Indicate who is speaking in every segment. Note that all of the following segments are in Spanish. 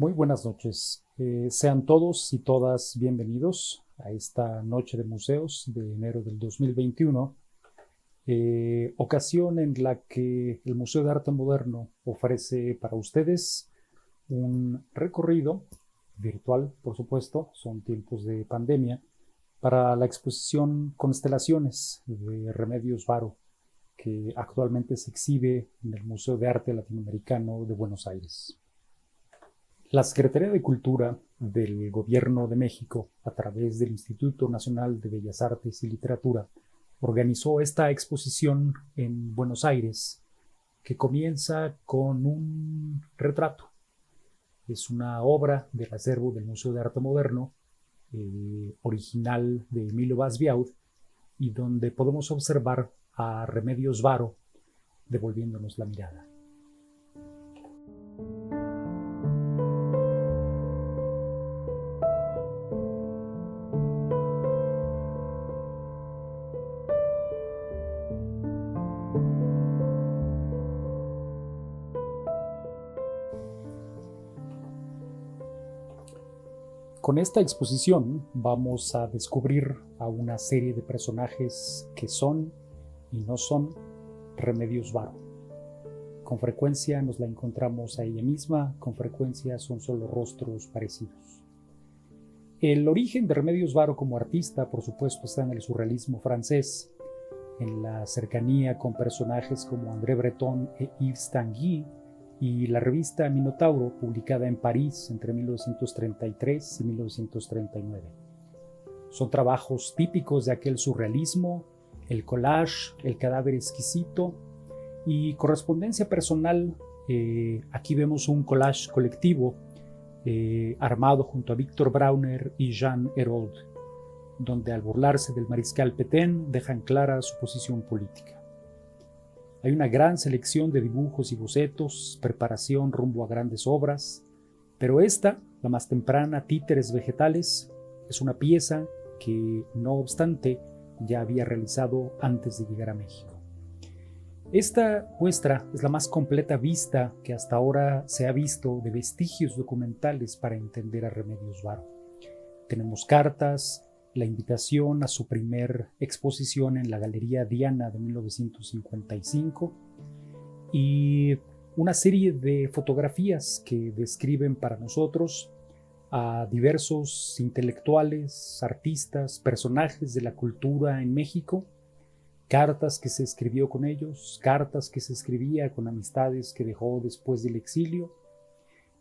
Speaker 1: Muy buenas noches. Sean todos y todas bienvenidos a esta noche de museos de enero del 2021, ocasión en la que el Museo de Arte Moderno ofrece para ustedes un recorrido virtual, por supuesto, son tiempos de pandemia, para la exposición Constelaciones de Remedios Varo, que actualmente se exhibe en el Museo de Arte Latinoamericano de Buenos Aires. La Secretaría de Cultura del Gobierno de México, a través del Instituto Nacional de Bellas Artes y Literatura, organizó esta exposición en Buenos Aires, que comienza con un retrato. Es una obra del acervo del Museo de Arte Moderno, original de Emilio Basbiaud, y donde podemos observar a Remedios Varo devolviéndonos la mirada. Con esta exposición vamos a descubrir a una serie de personajes que son y no son Remedios Varo. Con frecuencia nos la encontramos a ella misma, con frecuencia son solo rostros parecidos. El origen de Remedios Varo como artista, por supuesto, está en el surrealismo francés, en la cercanía con personajes como André Breton e Yves Tanguy, y la revista Minotauro, publicada en París entre 1933 y 1939. Son trabajos típicos de aquel surrealismo, el collage, el cadáver exquisito y correspondencia personal. Aquí vemos un collage colectivo armado junto a Victor Brauner y Jean Herold, donde al burlarse del mariscal Pétain dejan clara su posición política. Hay una gran selección de dibujos y bocetos, preparación rumbo a grandes obras, pero esta, la más temprana, Títeres Vegetales, es una pieza que, no obstante, ya había realizado antes de llegar a México. Esta muestra es la más completa vista que hasta ahora se ha visto de vestigios documentales para entender a Remedios Varo. Tenemos cartas, la invitación a su primer exposición en la Galería Diana de 1955 y una serie de fotografías que describen para nosotros a diversos intelectuales, artistas, personajes de la cultura en México, cartas que se escribió con ellos, cartas que se escribía con amistades que dejó después del exilio,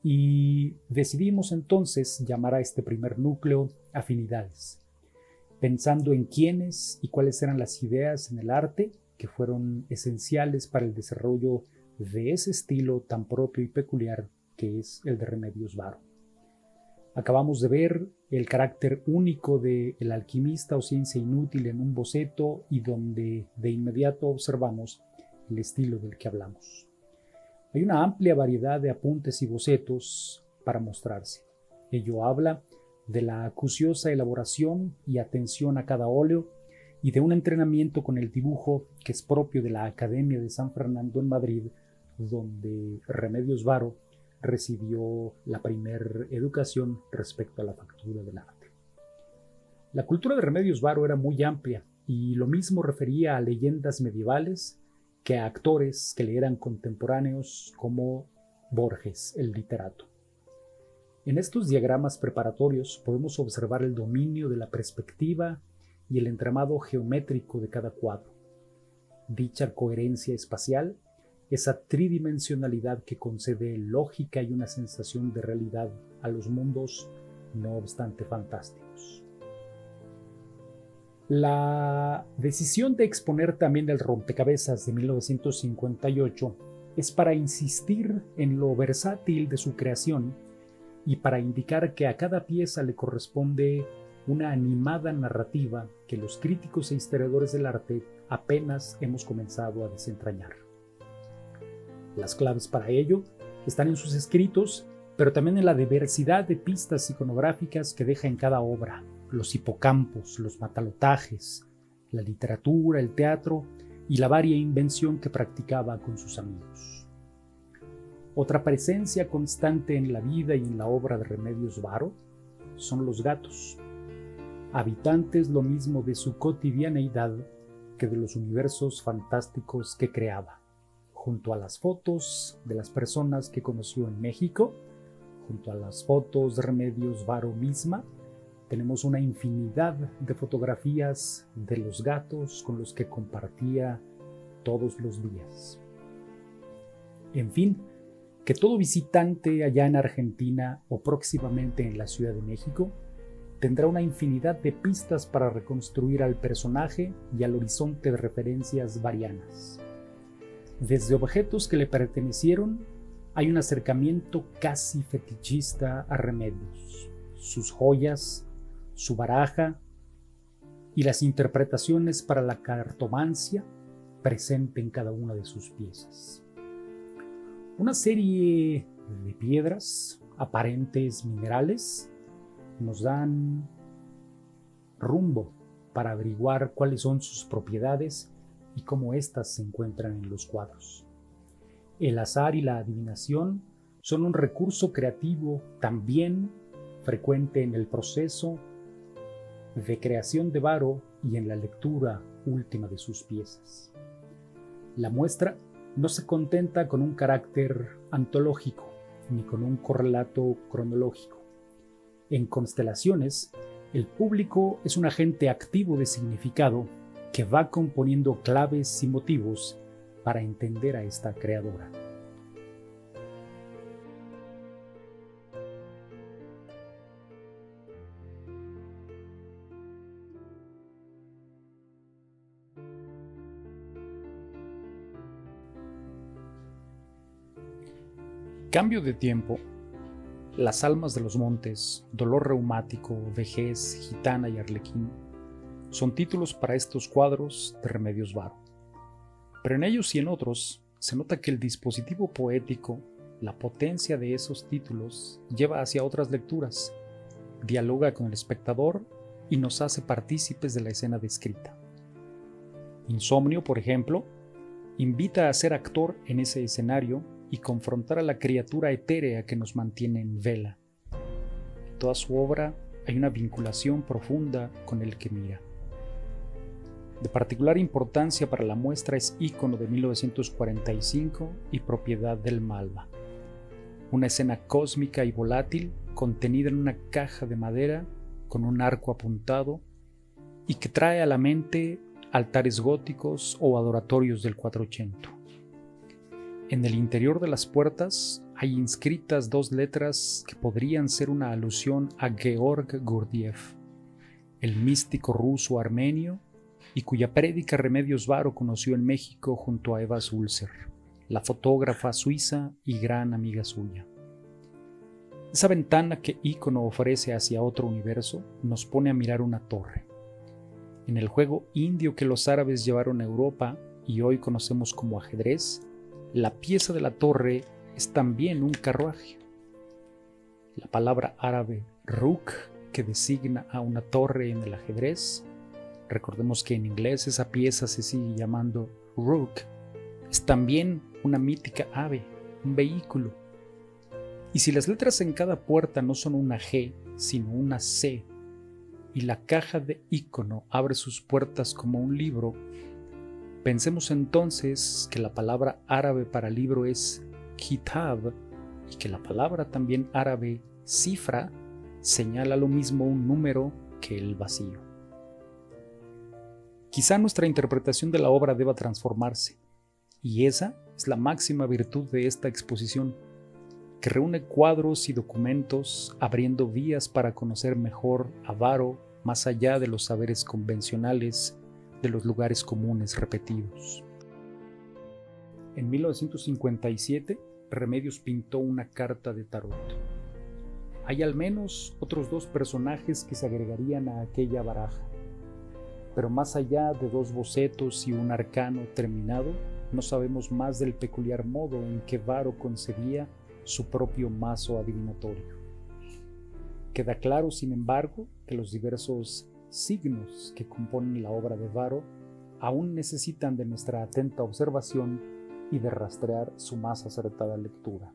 Speaker 1: y decidimos entonces llamar a este primer núcleo Afinidades, pensando en quiénes y cuáles eran las ideas en el arte que fueron esenciales para el desarrollo de ese estilo tan propio y peculiar que es el de Remedios Varo. Acabamos de ver el carácter único de El alquimista o ciencia inútil en un boceto y donde de inmediato observamos el estilo del que hablamos. Hay una amplia variedad de apuntes y bocetos para mostrarse. Ello habla de la acuciosa elaboración y atención a cada óleo y de un entrenamiento con el dibujo que es propio de la Academia de San Fernando en Madrid, donde Remedios Varo recibió la primera educación respecto a la factura del arte. La cultura de Remedios Varo era muy amplia y lo mismo refería a leyendas medievales que a actores que le eran contemporáneos como Borges, el literato. En estos diagramas preparatorios podemos observar el dominio de la perspectiva y el entramado geométrico de cada cuadro. Dicha coherencia espacial, esa tridimensionalidad que concede lógica y una sensación de realidad a los mundos, no obstante fantásticos. La decisión de exponer también el rompecabezas de 1958 es para insistir en lo versátil de su creación y para indicar que a cada pieza le corresponde una animada narrativa que los críticos e historiadores del arte apenas hemos comenzado a desentrañar. Las claves para ello están en sus escritos, pero también en la diversidad de pistas iconográficas que deja en cada obra, los hipocampos, los matalotajes, la literatura, el teatro y la varia invención que practicaba con sus amigos. Otra presencia constante en la vida y en la obra de Remedios Varo son los gatos, habitantes lo mismo de su cotidianeidad que de los universos fantásticos que creaba. Junto a las fotos de las personas que conoció en México, junto a las fotos de Remedios Varo misma, tenemos una infinidad de fotografías de los gatos con los que compartía todos los días. En fin, que todo visitante allá en Argentina o próximamente en la Ciudad de México tendrá una infinidad de pistas para reconstruir al personaje y al horizonte de referencias varianas. Desde objetos que le pertenecieron, hay un acercamiento casi fetichista a Remedios, sus joyas, su baraja y las interpretaciones para la cartomancia presente en cada una de sus piezas. Una serie de piedras, aparentes minerales, nos dan rumbo para averiguar cuáles son sus propiedades y cómo éstas se encuentran en los cuadros. El azar y la adivinación son un recurso creativo también frecuente en el proceso de creación de Varo y en la lectura última de sus piezas. La muestra no se contenta con un carácter antológico ni con un correlato cronológico. En Constelaciones, el público es un agente activo de significado que va componiendo claves y motivos para entender a esta creadora. Cambio de tiempo. Las almas de los montes, dolor reumático, vejez, gitana y arlequín son títulos para estos cuadros de Remedios Varo. Pero en ellos y en otros se nota que el dispositivo poético, la potencia de esos títulos, lleva hacia otras lecturas, dialoga con el espectador y nos hace partícipes de la escena descrita. Insomnio, por ejemplo, invita a ser actor en ese escenario y confrontar a la criatura etérea que nos mantiene en vela. En toda su obra hay una vinculación profunda con el que mira. De particular importancia para la muestra es Ícono de 1945 y Propiedad del Malva, una escena cósmica y volátil contenida en una caja de madera con un arco apuntado y que trae a la mente altares góticos o adoratorios del 480. En el interior de las puertas hay inscritas dos letras que podrían ser una alusión a Georg Gurdjieff, el místico ruso armenio y cuya prédica Remedios Varo conoció en México junto a Eva Sulzer, la fotógrafa suiza y gran amiga suya. Esa ventana que Ícono ofrece hacia otro universo nos pone a mirar una torre. En el juego indio que los árabes llevaron a Europa y hoy conocemos como ajedrez, la pieza de la torre es también un carruaje. La palabra árabe ruk, que designa a una torre en el ajedrez, recordemos que en inglés esa pieza se sigue llamando rook, es también una mítica ave, un vehículo. Y si las letras en cada puerta no son una G, sino una C, y la caja de Ícono abre sus puertas como un libro, pensemos entonces que la palabra árabe para libro es kitab y que la palabra también árabe cifra señala lo mismo un número que el vacío. Quizá nuestra interpretación de la obra deba transformarse, y esa es la máxima virtud de esta exposición, que reúne cuadros y documentos abriendo vías para conocer mejor a Varo más allá de los saberes convencionales de los lugares comunes repetidos. En 1957, Remedios pintó una carta de tarot. Hay al menos otros dos personajes que se agregarían a aquella baraja, pero más allá de dos bocetos y un arcano terminado, no sabemos más del peculiar modo en que Varo concebía su propio mazo adivinatorio. Queda claro, sin embargo, que los diversos signos que componen la obra de Varo aún necesitan de nuestra atenta observación y de rastrear su más acertada lectura.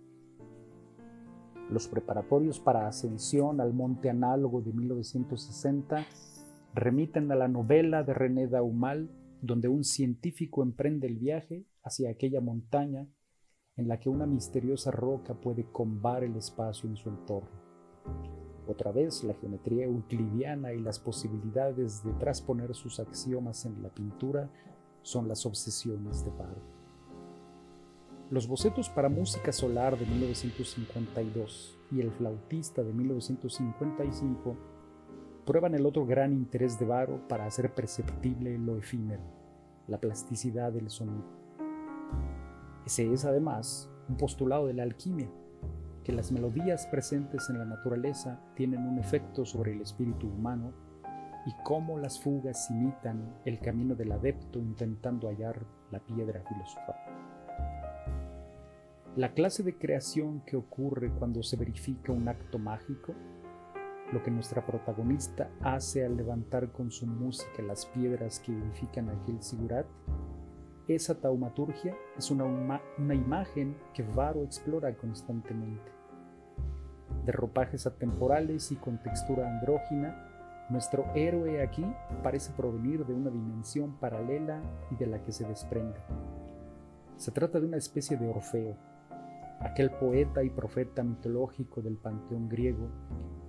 Speaker 1: Los preparatorios para Ascensión al Monte Análogo de 1960 remiten a la novela de René Daumal, donde un científico emprende el viaje hacia aquella montaña en la que una misteriosa roca puede combar el espacio en su entorno. Otra vez, la geometría euclidiana y las posibilidades de trasponer sus axiomas en la pintura son las obsesiones de Varo. Los bocetos para Música Solar de 1952 y El Flautista de 1955 prueban el otro gran interés de Varo para hacer perceptible lo efímero, la plasticidad del sonido. Ese es, además, un postulado de la alquimia, que las melodías presentes en la naturaleza tienen un efecto sobre el espíritu humano y cómo las fugas imitan el camino del adepto intentando hallar la piedra filosofal. La clase de creación que ocurre cuando se verifica un acto mágico, lo que nuestra protagonista hace al levantar con su música las piedras que edifican aquel zigurat, esa taumaturgia es una imagen que Varo explora constantemente. De ropajes atemporales y con textura andrógina, nuestro héroe aquí parece provenir de una dimensión paralela y de la que se desprende. Se trata de una especie de Orfeo, aquel poeta y profeta mitológico del panteón griego,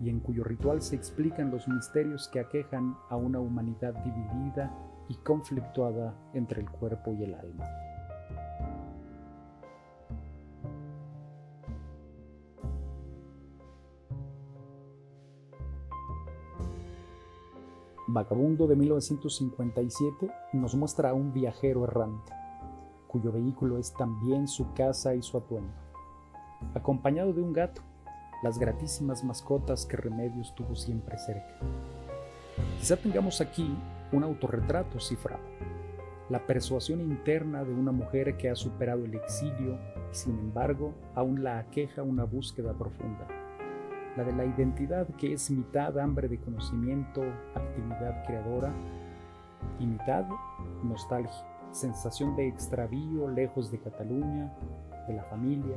Speaker 1: y en cuyo ritual se explican los misterios que aquejan a una humanidad dividida y conflictuada entre el cuerpo y el alma. Vagabundo de 1957 nos muestra a un viajero errante, cuyo vehículo es también su casa y su atuendo, acompañado de un gato, las gratísimas mascotas que Remedios tuvo siempre cerca. Quizá tengamos aquí un autorretrato cifrado, la persuasión interna de una mujer que ha superado el exilio y sin embargo aún la aqueja una búsqueda profunda, la de la identidad que es mitad hambre de conocimiento, actividad creadora y mitad nostalgia, sensación de extravío lejos de Cataluña, de la familia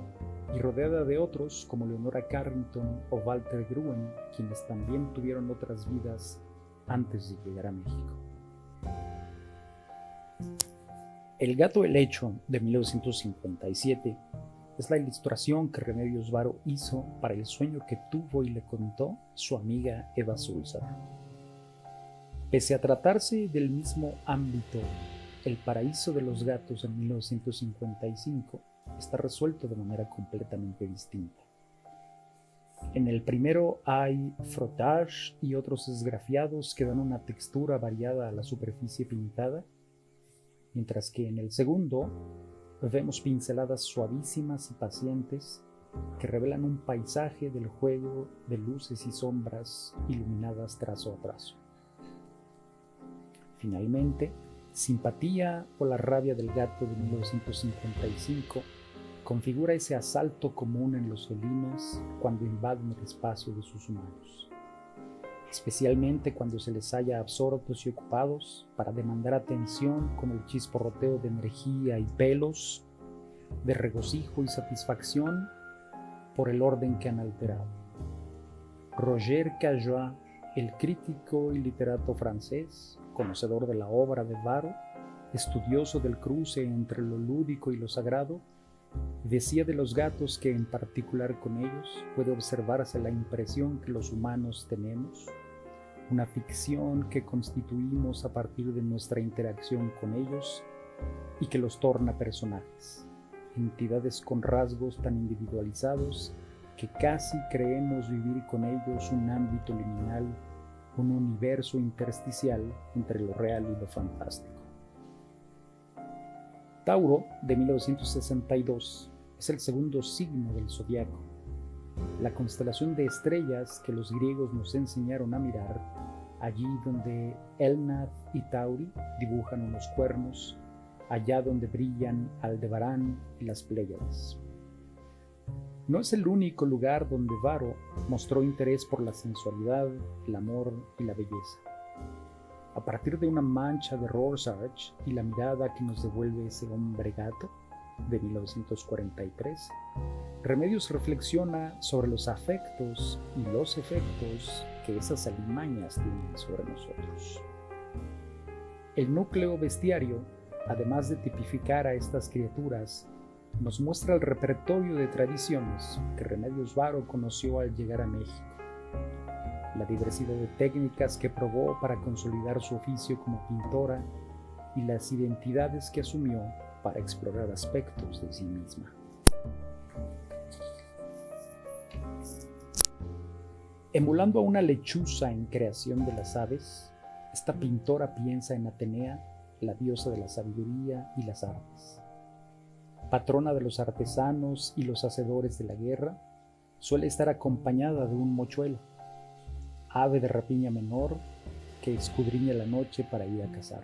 Speaker 1: y rodeada de otros como Leonora Carrington o Walter Gruen, quienes también tuvieron otras vidas antes de llegar a México. El gato helecho de 1957 es la ilustración que Remedios Varo hizo para el sueño que tuvo y le contó su amiga Eva Sulzar. Pese a tratarse del mismo ámbito, El paraíso de los gatos en 1955 está resuelto de manera completamente distinta. En el primero hay frottage y otros esgrafiados que dan una textura variada a la superficie pintada, mientras que en el segundo vemos pinceladas suavísimas y pacientes que revelan un paisaje del juego de luces y sombras iluminadas trazo a trazo. Finalmente, Simpatía o la rabia del gato de 1955 configura ese asalto común en los felinos cuando invaden el espacio de sus humanos, especialmente cuando se les halla absortos y ocupados para demandar atención con el chisporroteo de energía y pelos, de regocijo y satisfacción por el orden que han alterado. Roger Caillois, el crítico y literato francés, conocedor de la obra de Varo, estudioso del cruce entre lo lúdico y lo sagrado, decía de los gatos que en particular con ellos puede observarse la impresión que los humanos tenemos, una ficción que constituimos a partir de nuestra interacción con ellos y que los torna personajes, entidades con rasgos tan individualizados que casi creemos vivir con ellos un ámbito liminal, un universo intersticial entre lo real y lo fantástico. Tauro, de 1962, es el segundo signo del zodiaco, la constelación de estrellas que los griegos nos enseñaron a mirar, allí donde Elnath y Tauri dibujan unos cuernos, allá donde brillan Aldebarán y las Pléyades. No es el único lugar donde Varo mostró interés por la sensualidad, el amor y la belleza. A partir de una mancha de Rorschach y la mirada que nos devuelve ese hombre gato, de 1943, Remedios reflexiona sobre los afectos y los efectos que esas alimañas tienen sobre nosotros. El núcleo bestiario, además de tipificar a estas criaturas, nos muestra el repertorio de tradiciones que Remedios Varo conoció al llegar a México, la diversidad de técnicas que probó para consolidar su oficio como pintora y las identidades que asumió para explorar aspectos de sí misma. Emulando a una lechuza en creación de las aves, esta pintora piensa en Atenea, la diosa de la sabiduría y las artes. Patrona de los artesanos y los hacedores de la guerra, suele estar acompañada de un mochuelo, ave de rapiña menor que escudriña la noche para ir a cazar.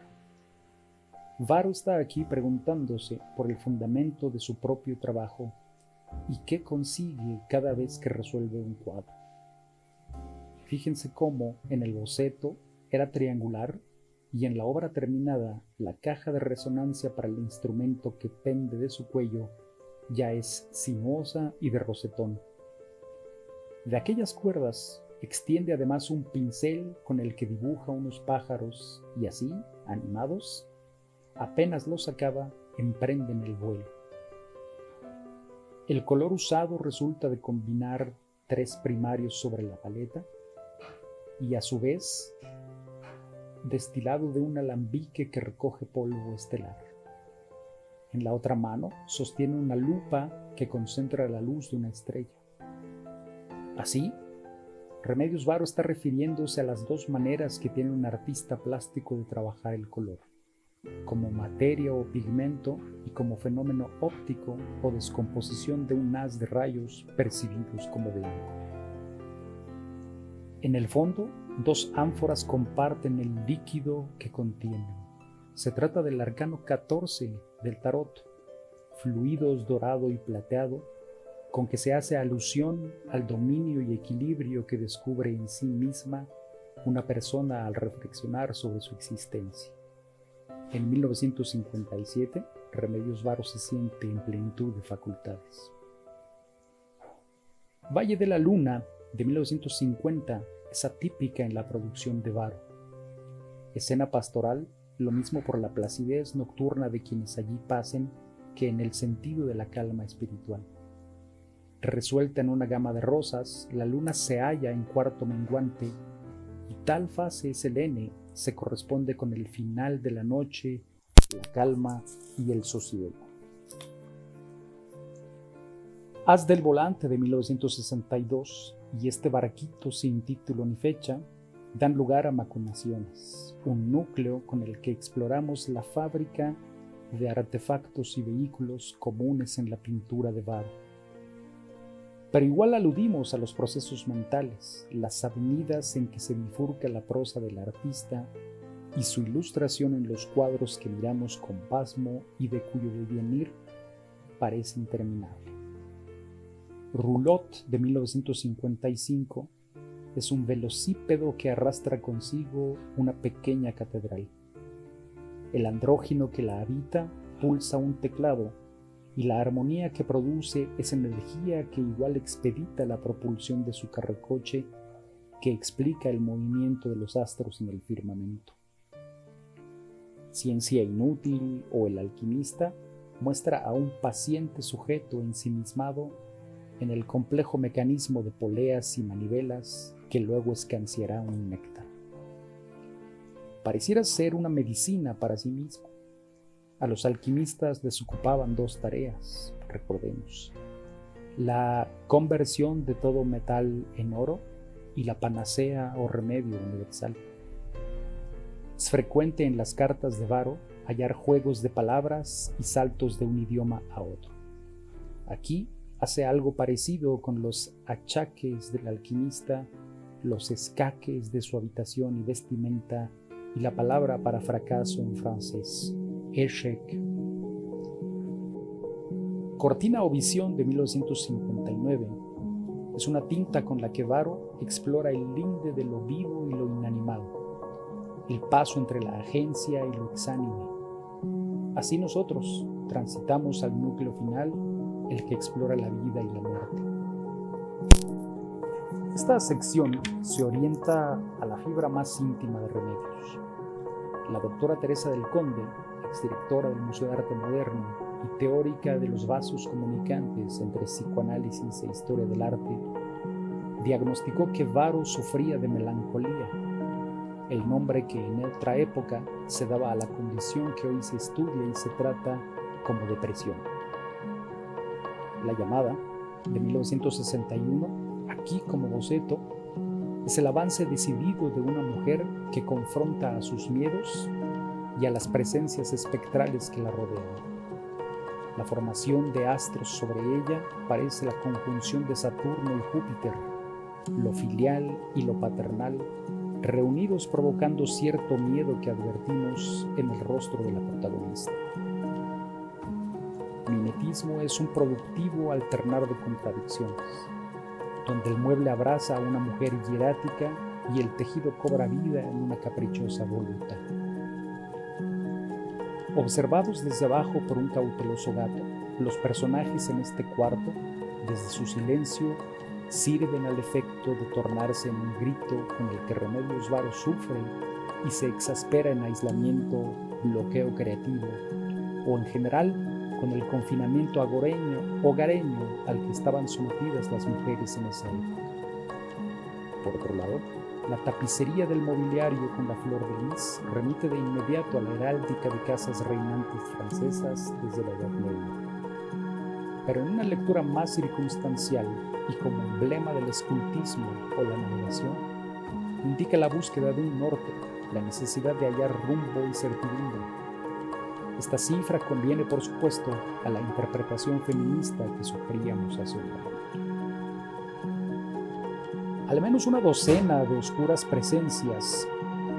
Speaker 1: Varo está aquí preguntándose por el fundamento de su propio trabajo y qué consigue cada vez que resuelve un cuadro. Fíjense cómo en el boceto era triangular y en la obra terminada la caja de resonancia para el instrumento que pende de su cuello ya es sinuosa y de rosetón. De aquellas cuerdas extiende además un pincel con el que dibuja unos pájaros y así, animados, apenas los acaba, emprenden el vuelo. El color usado resulta de combinar 3 primarios sobre la paleta y a su vez destilado de un alambique que recoge polvo estelar. En la otra mano sostiene una lupa que concentra la luz de una estrella. Así, Remedios Varo está refiriéndose a las 2 maneras que tiene un artista plástico de trabajar el color, como materia o pigmento y como fenómeno óptico o descomposición de un haz de rayos percibidos como blanco. En el fondo, 2 ánforas comparten el líquido que contienen. Se trata del arcano 14 del tarot, fluidos dorado y plateado, con que se hace alusión al dominio y equilibrio que descubre en sí misma una persona al reflexionar sobre su existencia. En 1957, Remedios Varo se siente en plenitud de facultades. Valle de la Luna, de 1950, es atípica en la producción de Varo. Escena pastoral, lo mismo por la placidez nocturna de quienes allí pasen que en el sentido de la calma espiritual. Resuelta en una gama de rosas, la luna se halla en cuarto menguante y tal fase selene se corresponde con el final de la noche, la calma y el sosiego. Haz del volante de 1962 y este barquito sin título ni fecha dan lugar a Macunaciones, un núcleo con el que exploramos la fábrica de artefactos y vehículos comunes en la pintura de Varo. Pero igual aludimos a los procesos mentales, las avenidas en que se bifurca la prosa del artista y su ilustración en los cuadros que miramos con pasmo y de cuyo devenir parece interminable. Roulotte de 1955 es un velocípedo que arrastra consigo una pequeña catedral. El andrógino que la habita pulsa un teclado y la armonía que produce es energía que igual expedita la propulsión de su carrocoche que explica el movimiento de los astros en el firmamento. Ciencia inútil o El alquimista muestra a un paciente sujeto ensimismado en el complejo mecanismo de poleas y manivelas que luego escanciará un néctar. Pareciera ser una medicina para sí mismo. A los alquimistas les ocupaban 2 tareas, recordemos: la conversión de todo metal en oro y la panacea o remedio universal. Es frecuente en las cartas de Varo hallar juegos de palabras y saltos de un idioma a otro. Aquí hace algo parecido con los achaques del alquimista, los escaques de su habitación y vestimenta y la palabra para fracaso en francés, échec. Cortina o Visión de 1959 es una tinta con la que Varo explora el linde de lo vivo y lo inanimado, el paso entre la agencia y lo exánime. Así nosotros transitamos al núcleo final el que explora la vida y la muerte. Esta sección se orienta a la fibra más íntima de Remedios. La doctora Teresa del Conde, exdirectora del Museo de Arte Moderno y teórica de los vasos comunicantes entre psicoanálisis e historia del arte, diagnosticó que Varo sufría de melancolía, el nombre que en otra época se daba a la condición que hoy se estudia y se trata como depresión. La llamada, de 1961, aquí como boceto, es el avance decidido de una mujer que confronta a sus miedos y a las presencias espectrales que la rodean. La formación de astros sobre ella parece la conjunción de Saturno y Júpiter, lo filial y lo paternal, reunidos provocando cierto miedo que advertimos en el rostro de la protagonista. Mimetismo es un productivo alternar de contradicciones, donde el mueble abraza a una mujer hierática y el tejido cobra vida en una caprichosa voluntad. Observados desde abajo por un cauteloso gato, los personajes en este cuarto, desde su silencio, sirven al efecto de tornarse en un grito con el que Remedios Varo sufre y se exaspera en aislamiento, bloqueo creativo o en general con el confinamiento hogareño al que estaban sometidas las mujeres en esa época. Por otro lado, la tapicería del mobiliario con la flor de lis remite de inmediato a la heráldica de casas reinantes francesas desde la Edad Media. Pero en una lectura más circunstancial y como emblema del escultismo o la navegación, indica la búsqueda de un norte, la necesidad de hallar rumbo y certidumbre. Esta cifra conviene, por supuesto, a la interpretación feminista que sugeríamos hace un momento. Al menos una docena de oscuras presencias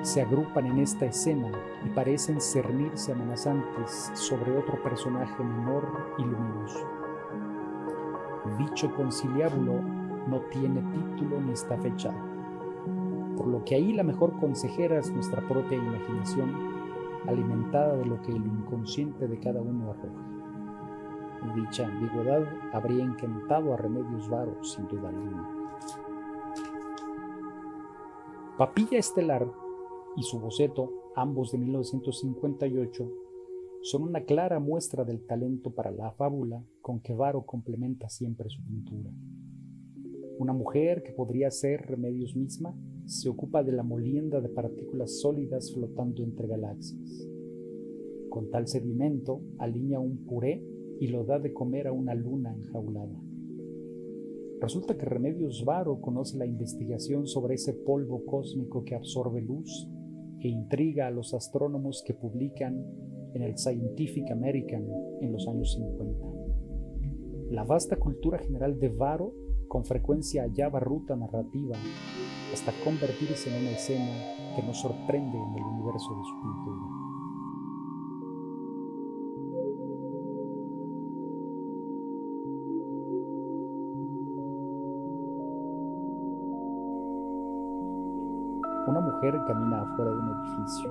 Speaker 1: se agrupan en esta escena y parecen cernirse amenazantes sobre otro personaje menor y luminoso. Dicho conciliábulo no tiene título ni está fechado, por lo que ahí la mejor consejera es nuestra propia imaginación, alimentada de lo que el inconsciente de cada uno arroja. Dicha ambigüedad habría encantado a Remedios Varo, sin duda alguna. Papilla Estelar y su boceto, ambos de 1958, son una clara muestra del talento para la fábula con que Varo complementa siempre su pintura. Una mujer que podría ser Remedios misma se ocupa de la molienda de partículas sólidas flotando entre galaxias. Con tal sedimento alinea un puré y lo da de comer a una luna enjaulada. Resulta que Remedios Varo conoce la investigación sobre ese polvo cósmico que absorbe luz e intriga a los astrónomos que publican en el Scientific American en los años 50. La vasta cultura general de Varo con frecuencia hallaba ruta narrativa hasta convertirse en una escena que nos sorprende en el universo de su pintura. Una mujer camina afuera de un edificio.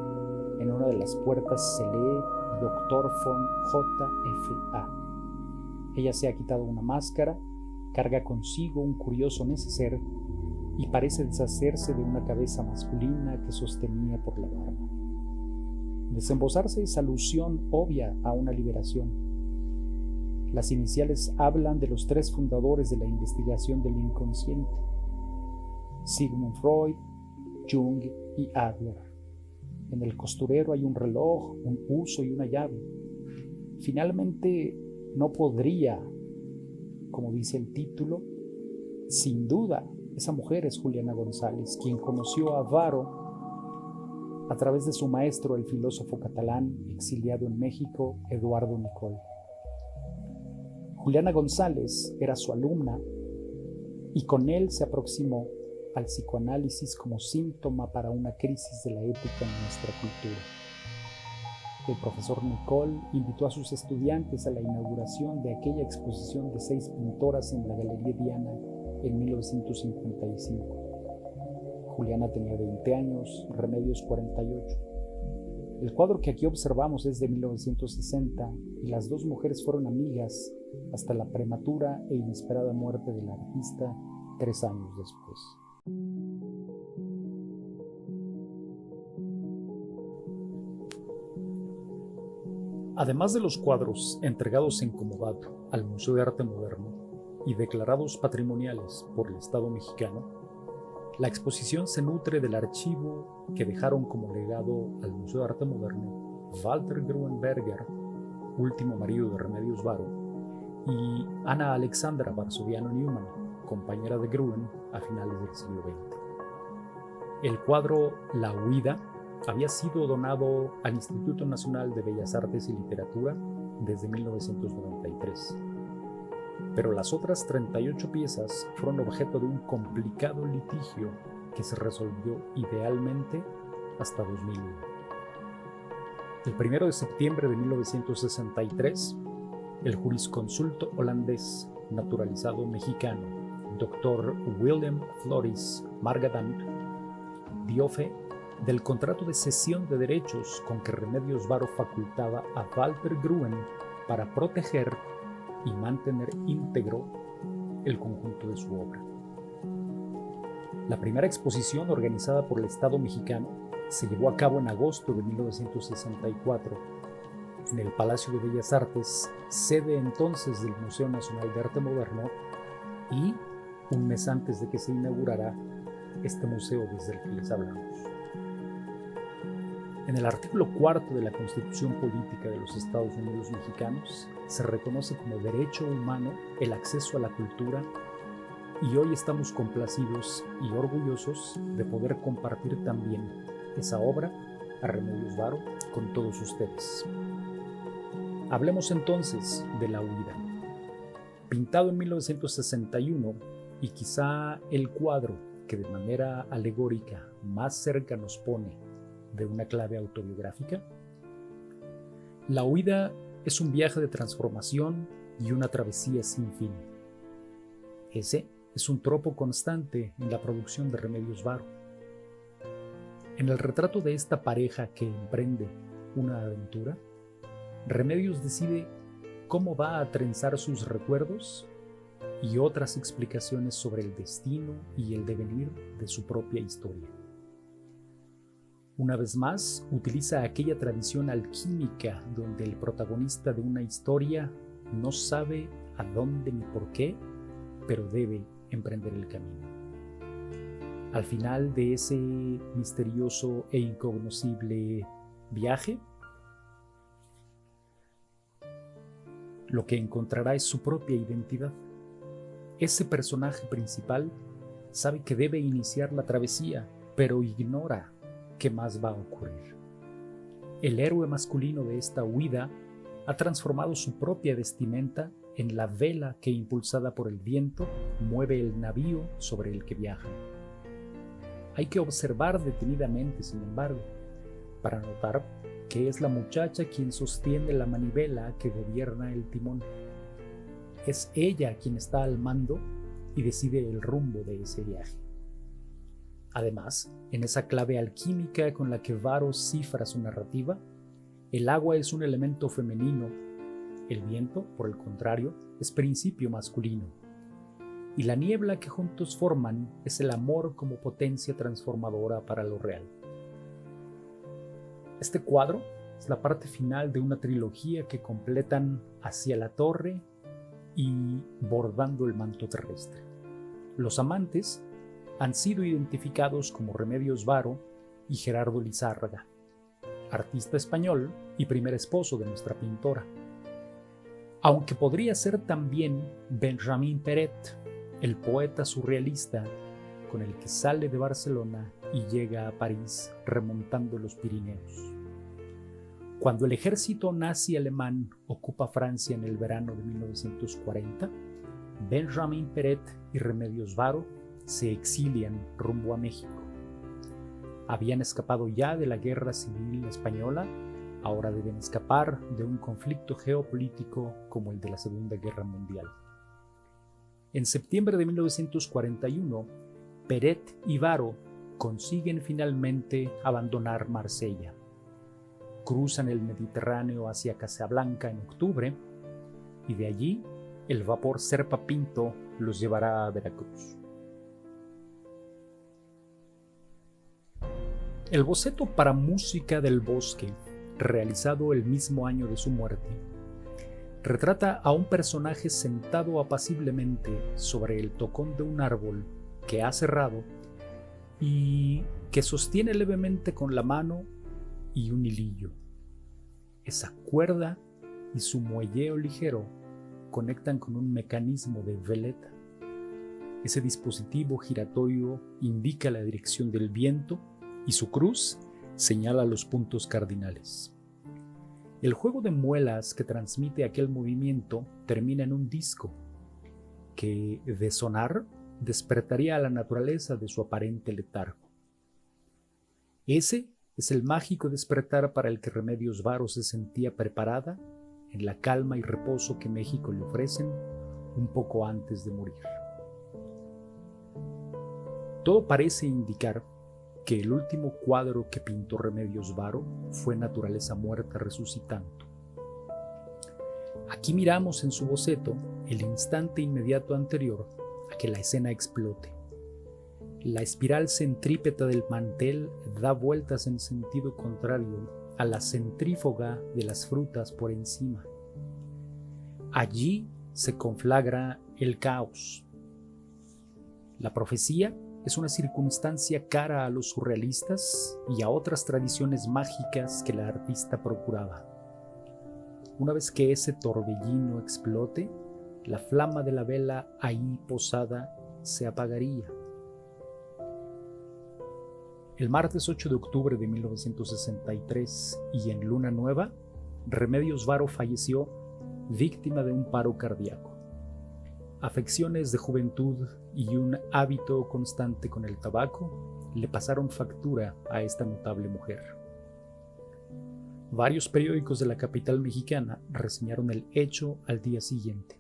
Speaker 1: En una de las puertas se lee Dr. von J.F.A. Ella se ha quitado una máscara, carga consigo un curioso neceser y parece deshacerse de una cabeza masculina que sostenía por la barba. Desembozarse es alusión obvia a una liberación. Las iniciales hablan de los tres fundadores de la investigación del inconsciente: Sigmund Freud, Jung y Adler. En el costurero hay un reloj, un uso y una llave. Finalmente, no podría, como dice el título, sin duda, esa mujer es Juliana González, quien conoció a Varo a través de su maestro, el filósofo catalán exiliado en México, Eduardo Nicol. Juliana González era su alumna y con él se aproximó al psicoanálisis como síntoma para una crisis de la ética en nuestra cultura. El profesor Nicol invitó a sus estudiantes a la inauguración de aquella exposición de 6 pintoras en la Galería Diana en 1955. Juliana tenía 20 años, Remedios 48. El cuadro que aquí observamos es de 1960 y las dos mujeres fueron amigas hasta la prematura e inesperada muerte del artista 3 años después. Además de los cuadros entregados en comodato al Museo de Arte Moderno y declarados patrimoniales por el Estado mexicano, la exposición se nutre del archivo que dejaron como legado al Museo de Arte Moderno Walter Gruenberger, último marido de Remedios Varo, y Ana Alexandra Varsoviano Newman, compañera de Gruen a finales del siglo XX. El cuadro La Huida había sido donado al Instituto Nacional de Bellas Artes y Literatura desde 1993. Pero las otras 38 piezas fueron objeto de un complicado litigio que se resolvió idealmente hasta 2001. El 1 de septiembre de 1963, el jurisconsulto holandés naturalizado mexicano, Dr. William Floris Margadant, dio fe del contrato de cesión de derechos con que Remedios Varo facultaba a Walter Gruen para proteger y mantener íntegro el conjunto de su obra. La primera exposición organizada por el Estado mexicano se llevó a cabo en agosto de 1964 en el Palacio de Bellas Artes, sede entonces del Museo Nacional de Arte Moderno, y un mes antes de que se inaugurara este museo desde el que les hablamos. En el artículo 4 de la Constitución Política de los Estados Unidos Mexicanos se reconoce como derecho humano el acceso a la cultura, y hoy estamos complacidos y orgullosos de poder compartir también esa obra a Remedios Varo con todos ustedes. Hablemos entonces de La Huida. Pintado en 1961, y quizá el cuadro que de manera alegórica más cerca nos pone de una clave autobiográfica, La Huida es un viaje de transformación y una travesía sin fin. Ese es un tropo constante en la producción de Remedios Varo. En el retrato de esta pareja que emprende una aventura, Remedios decide cómo va a trenzar sus recuerdos y otras explicaciones sobre el destino y el devenir de su propia historia. Una vez más, utiliza aquella tradición alquímica donde el protagonista de una historia no sabe a dónde ni por qué, pero debe emprender el camino. Al final de ese misterioso e incognoscible viaje, lo que encontrará es su propia identidad. Ese personaje principal sabe que debe iniciar la travesía, pero ignora qué más va a ocurrir. El héroe masculino de esta huida ha transformado su propia vestimenta en la vela que, impulsada por el viento, mueve el navío sobre el que viajan. Hay que observar detenidamente, sin embargo, para notar que es la muchacha quien sostiene la manivela que gobierna el timón. Es ella quien está al mando y decide el rumbo de ese viaje. Además, en esa clave alquímica con la que Varo cifra su narrativa, el agua es un elemento femenino, el viento, por el contrario, es principio masculino, y la niebla que juntos forman es el amor como potencia transformadora para lo real. Este cuadro es la parte final de una trilogía que completan Hacia la Torre y Bordando el Manto Terrestre. Los amantes han sido identificados como Remedios Varo y Gerardo Lizárraga, artista español y primer esposo de nuestra pintora. Aunque podría ser también Benjamin Peret, el poeta surrealista con el que sale de Barcelona y llega a París remontando los Pirineos. Cuando el ejército nazi alemán ocupa Francia en el verano de 1940, Benjamin Peret y Remedios Varo se exilian rumbo a México. Habían escapado ya de la Guerra Civil Española, ahora deben escapar de un conflicto geopolítico como el de la Segunda Guerra Mundial. En septiembre de 1941, Peret y Varo consiguen finalmente abandonar Marsella. cruzan el Mediterráneo hacia Casablanca en octubre y de allí el vapor Serpa Pinto los llevará a Veracruz. El boceto para Música del Bosque, realizado el mismo año de su muerte, retrata a un personaje sentado apaciblemente sobre el tocón de un árbol que ha cerrado y que sostiene levemente con la mano y un hilillo. Esa cuerda y su muelleo ligero conectan con un mecanismo de veleta. Ese dispositivo giratorio indica la dirección del viento y su cruz señala los puntos cardinales. El juego de muelas que transmite aquel movimiento termina en un disco que, de sonar, despertaría a la naturaleza de su aparente letargo. Ese es el mágico despertar para el que Remedios Varo se sentía preparada en la calma y reposo que México le ofrecen un poco antes de morir. Todo parece indicar que el último cuadro que pintó Remedios Varo fue Naturaleza muerta resucitando. Aquí miramos en su boceto el instante inmediato anterior a que la escena explote. La espiral centrípeta del mantel da vueltas en sentido contrario a la centrífuga de las frutas por encima. Allí se conflagra el caos. La profecía es una circunstancia cara a los surrealistas y a otras tradiciones mágicas que la artista procuraba. Una vez que ese torbellino explote, la flama de la vela ahí posada se apagaría. El martes 8 de octubre de 1963 y en luna nueva, Remedios Varo falleció víctima de un paro cardíaco. Afecciones de juventud y un hábito constante con el tabaco le pasaron factura a esta notable mujer. Varios periódicos de la capital mexicana reseñaron el hecho al día siguiente,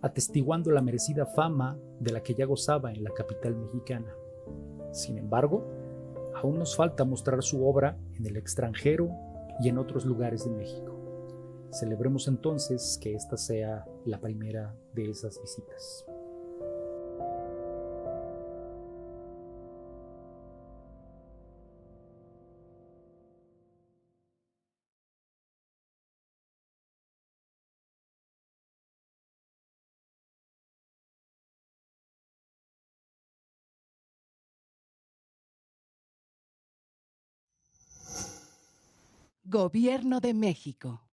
Speaker 1: atestiguando la merecida fama de la que ya gozaba en la capital mexicana. Sin embargo, aún nos falta mostrar su obra en el extranjero y en otros lugares de México. Celebremos entonces que esta sea la primera de esas visitas.
Speaker 2: Gobierno de México.